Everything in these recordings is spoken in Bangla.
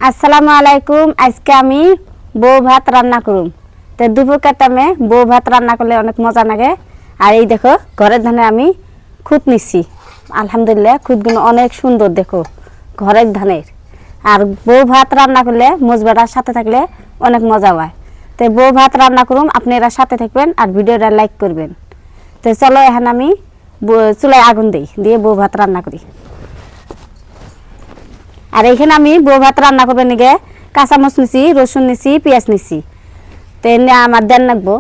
আসসালামু আলাইকুম। আজকে আমি বউ ভাত রান্না করুম। তো দুপুরকার টাইমে বউ ভাত রান্না করলে অনেক মজা লাগে। আর এই দেখো ঘরের ধানে আমি খুদ নিচ্ছি, আলহামদুলিল্লাহ খুদগুলো অনেক সুন্দর, দেখো ঘরের ধানের। আর বউ ভাত রান্না করলে মজবাটার সাথে থাকলে অনেক মজা হয়। তো বউ ভাত রান্না করুম, আপনারা সাথে থাকবেন আর ভিডিওটা লাইক করবেন। তো চলো এখন আমি চুলায় আগুন দিই, দিয়ে বউ ভাত রান্না করি। আর এইখানে আমি বউ ভাত রান্না করবেন নিগে কাঁচামরিচ নিছি, রসুন নিছি, পেঁয়াজ নিছি। তো এনে আমার দেন লাগবো।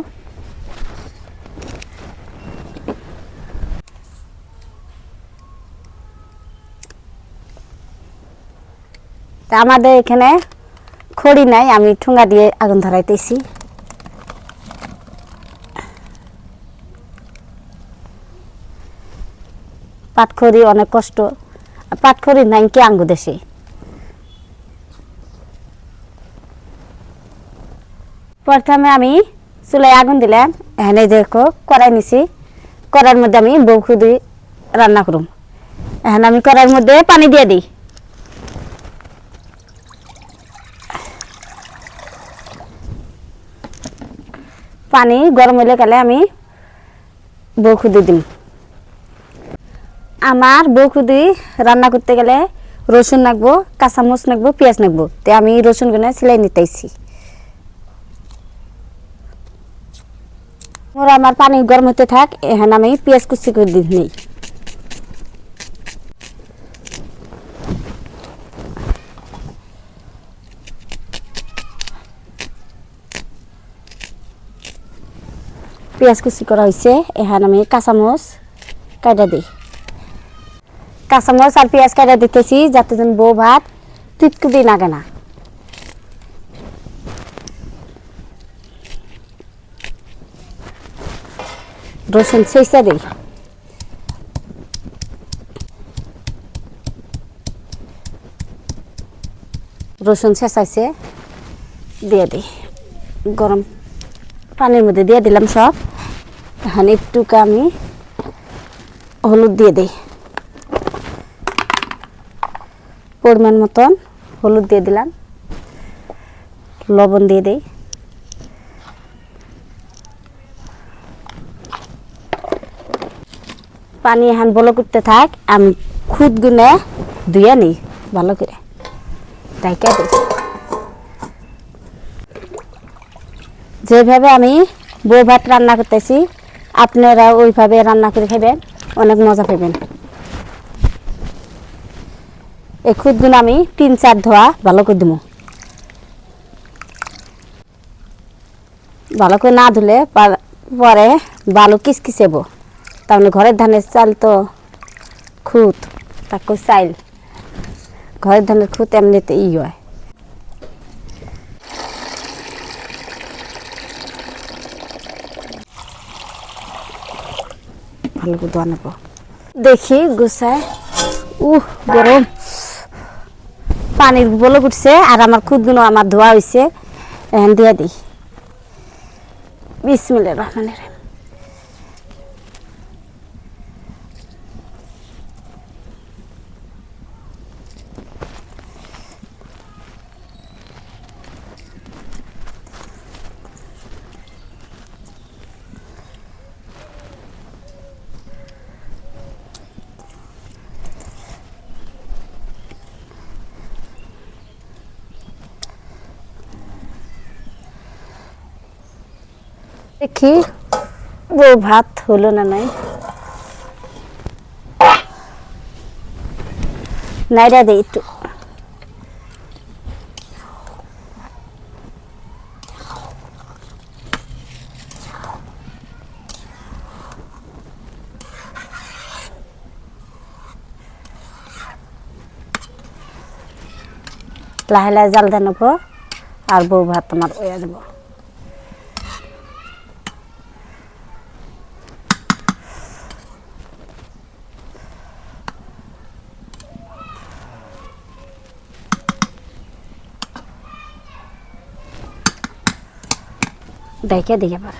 তা আমাদের এখানে খড়ি নাই, আমি ঠুঙ্গা দিয়ে আগুন ধরাইতেছি। পাটখড়ি অনেক কষ্ট, পাটখড়ি নাই কি আঙ্গু দেশে। প্রথমে আমি চুলায় আগুন দিলাম, এখানে দেখো কড়াই নিছি, কড়াইয়ের মধ্যে আমি বউ খুদি রান্না করুম। এখন আমি কড়াইয়ের মধ্যে পানি দিয়ে দিই। পানি গরম হলে গেলে আমি বউ খুদি দিই। আমার বউ খুদি রান্না করতে গেলে রসুন নাকবো, কাঁচামরিচ নাকবো, পেঁয়াজ নাকবো। তো আমি রসুনগুলো সিলাই নিতেছি। আমার পানি গরম হতে থাক, এখন আমি পেঁয়াজ কুচি করে দিই। পেঁয়াজ কুচি করা হয়েছে, এখন আমি কাঁচামরিচ কাটা দিই। কাঁচামরিচ আর পেঁয়াজ কাটা দিতেছি যাতে যেন বউ ভাত তিতকুটি লাগে না। রসুন ছেঁচা দিই। রসুন ছেঁচাইছে দিয়ে দিই, গরম পানির মধ্যে দিয়ে দিলাম সব। এখন একটুকু আমি হলুদ দিয়ে দিই, পরিমাণ মতন হলুদ দিয়ে দিলাম, লবণ দিয়ে দিই। পানি এখন বলো করতে থাক, আমি খুদ গুনে ধুয়ে নিই ভালো করে, ঢাকা দিই। যেভাবে আমি বউ ভাত রান্না করতেছি আপনারা ওইভাবে রান্না করে খাবেন, অনেক মজা পাবেন। এই খুদগুলো আমি 3-4 ধোয়া ভালো করে দেবো। ভালো করে না ধুলে পরে ভালো কিসকিসেব, তাহলে ঘরের ধানের চাল তো খুদ, তাকে চাইল ঘরের ধানের খুদ এমনিতে হয়। ভালো করে ধোয়া নেব, দেখি গুছায়। গরম পানির বলো উঠছে, আর আমার খুদগুলো আমার ধোয়া হয়েছে, এখন দিয়ে দিই। বিসমিল্লাহির রহমানির রহিম। দেখি বউ ভাত হলো না নাই, নাইরা দিই একটু। লাহে লাহে জাল দিয়ে নেবো, আর বউ ভাত তোমার ওয়া দেবো। দেখে দিই আবার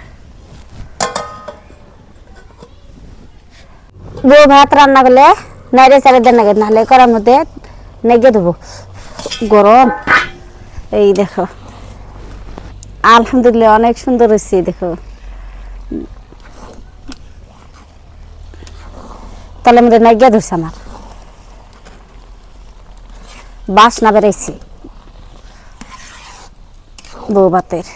বউ ভাত রান্না করলে নাইরে চারে দেন লাগে, নাহলে করার মধ্যে নেগে দেবো। গরম এই দেখো আলহামদুলিল্লাহ অনেক সুন্দর হয়েছে দেখো তাহলে মধ্যে নাইগা ধরছে আমার বাসনা বেড়াইছি বউ ভাতের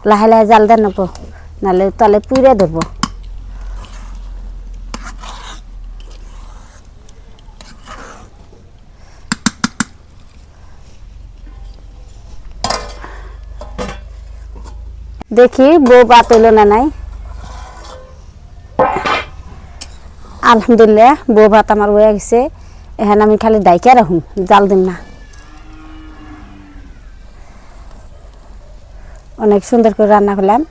লাহে লাহে জাল দেন নেবো নাহলে তলে পুড়ে ধরবো দেখি বউ ভাত হইল না নাই আলহামদুলিল্লাহ বউ ভাত আমার হয়ে গেছে এখন আমি খালি ডাইকা রাখুন জাল দিন না অনেক সুন্দর করে রান্না করলাম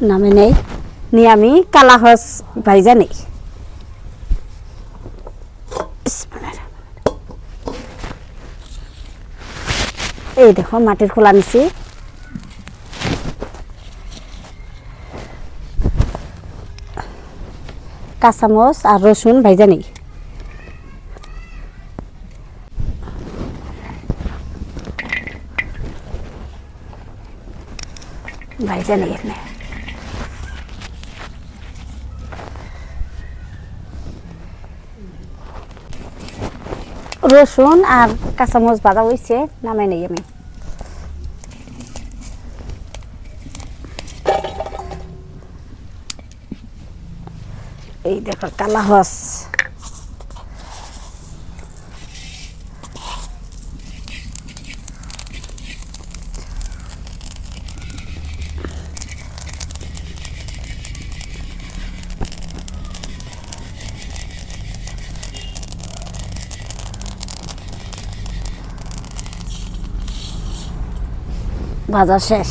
নামে নেই নিয়ে আমি কালা হস ভাইজা নেই এই দেখো মাটির খোলা নিছি কাঁচামচ আর রসুন ভাইজা নেই ভাইজা নেই এখানে রসুন আর কাঁচামচ ভাজা হয়েছে নামাই নেই আমি এই দেখো কালা হস ভাজা শেষ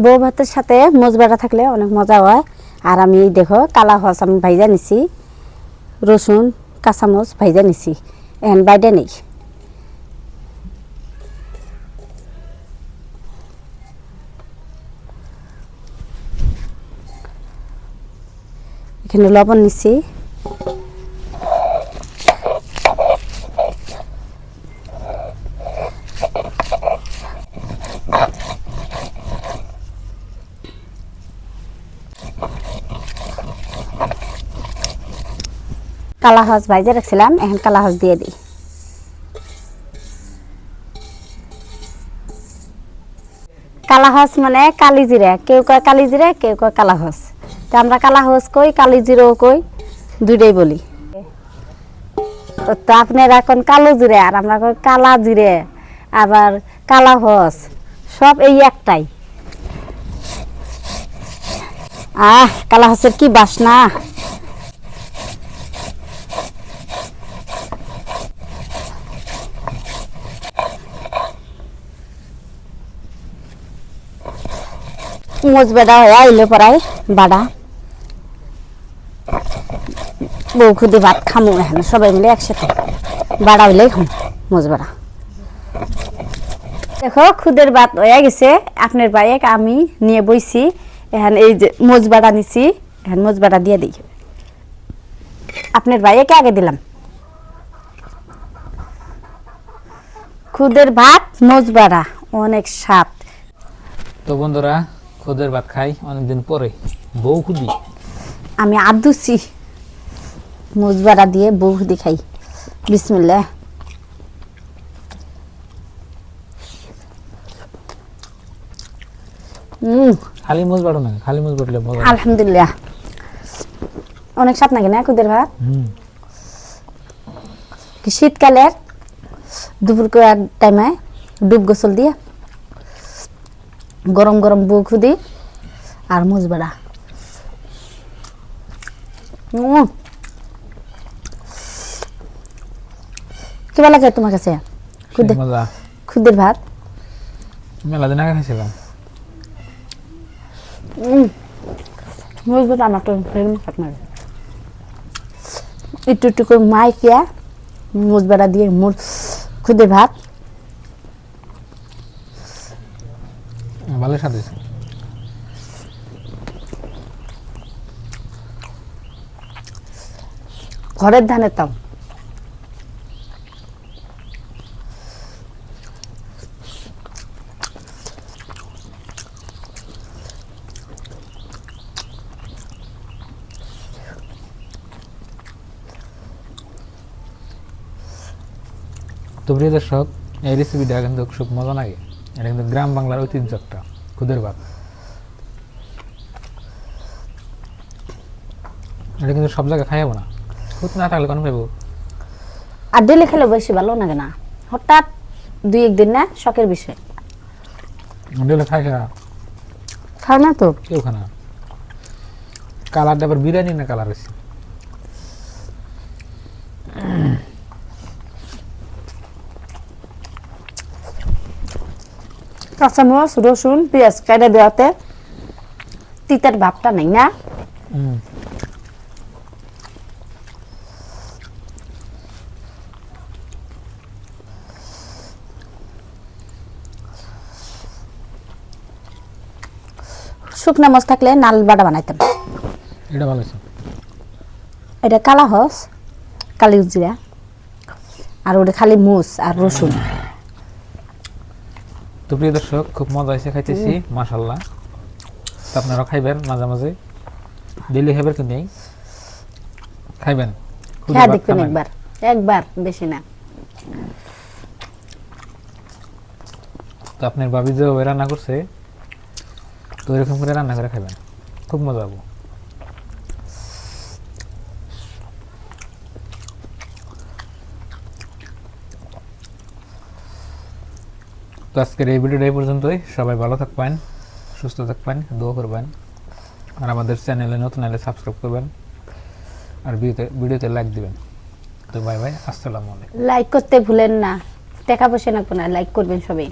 বউ ভাতের সাথে মজবাটা থাকলে অনেক মজা হয় আর আমি দেখো কালা হস আমি ভাইজা নিছি রসুন কাঁচামচ ভাইজা নিছি এখন বাইডা নেই এখানে লবণ নিছি কালা হস ভাইজা রাখছিলাম এখন কালা হস দিয়ে দিই কালা হস মানে কালি জিরা কেউ কয় কালি জিরা কেউ কয় কালা হস তো আমরা কালা হস কই কালি জিরাও কই দুইটাই বলি তো আপনারা এখন কালো জিরা আর আমরা কই কালা জিরা আবার কালা হস সব এই একটাই কালা হসের কি বাসনা মোজ বেড়া হয়ে আইলে পড়ায় বাড়া বউ খুদি ভাত খামো এখানে সবাই মিলে একসাথে বাড়া হইলেই খাম মোজ বেড়া দেখো খুদের ভাত হয়ে গেছে আপনার বাইরে আমি নিয়ে বইছি এখন এই যে মোজ বেড়া নিছি এখন মোজ বেড়া দিয়ে দিই আপনার বাইরে আগে দিলাম খুদের ভাত মোজ বেড়া অনেক স্বাদ তো বন্ধুরা খুদের ভাত খাই অনেকদিন পরে বউ খুদি আমি আদুছি মুজবাড়া দিয়ে বউ খুদি খাই বিসমিল্লাহ খালি মুজ বাড়ো না খালি মুজ বাড়লে মজা আলহামদুলিল্লাহ অনেক স্বাদ নাকি না খুদের ভাত শীতকালের দুপুর টাইমে ডুব গোসল দিয়ে গরম গরম বউ খুদি আর মুজবাড়া কি ভালো লাগে তোমার কাছে খুদের ভাত মেলা দিন আগে খাইছিলাম মরিচ বাটা আমার তো একটু একটু করে মাইকিয়া মরিচ বাটা দিয়ে খুদে ভাত ভালো স্বাদ হয়েছে। ঘরের ধানের তাও তো প্রিয় দর্শক, এই রেসিপিটা কিন্তু খুব মজা লাগে। এটা কিন্তু গ্রাম বাংলার ঐতিহ্য একটা খুদের ভাত। এটা কিন্তু সব জায়গায় খাইয়াবো না, খুদ না থাকলে কোন পাইবো। আর ডেলি খেলে বেশি ভালো লাগে না, হঠাৎ দুই একদিন না শখের বিষয়। দিলে খাই না, খাও না তো কেউ খানা। কালারটা আবার বিরিয়ানি না কালার হয়েছে। কাঁচামরিচ রসুন পেঁয়াজ কেটে দেওয়াতে তিতার ভাবটা নেই না। শুকনা মাছ থাকলে নাল বাটা বানাইতাম। এটা ভালো হয়েছে। এটা কালা হস কালি জিরা আর ওটা খালি মুস আর রসুন। তো প্রিয় দর্শক, খুব মজা হয়েছে খাইতেছি মাশাআল্লাহ। তো আপনারা খাইবেন মাঝে মাঝে, ডেলি খাইবেন কিন্তু নেই, খাইবেন হ্যাঁ দেখবেন একবার একবার বেশি না। তো আপনার ভাবি যে ওই রান্না করছে, তো এরকম করে রান্না করে খাইবেন, খুব মজা হবে। তো আজকের এই ভিডিওটা এই পর্যন্তই। সবাই ভালো থাকবেন, সুস্থ থাকবেন, দোয়া করবেন, আর আমাদের চ্যানেলে নতুন হলে সাবস্ক্রাইব করবেন, আর ভিডিওতে লাইক দিবেন। তো বাই বাই, আসসালামু আলাইকুম। লাইক করতে ভুলেন না, টাকা পয়সা না লাইক করবেন সবাই।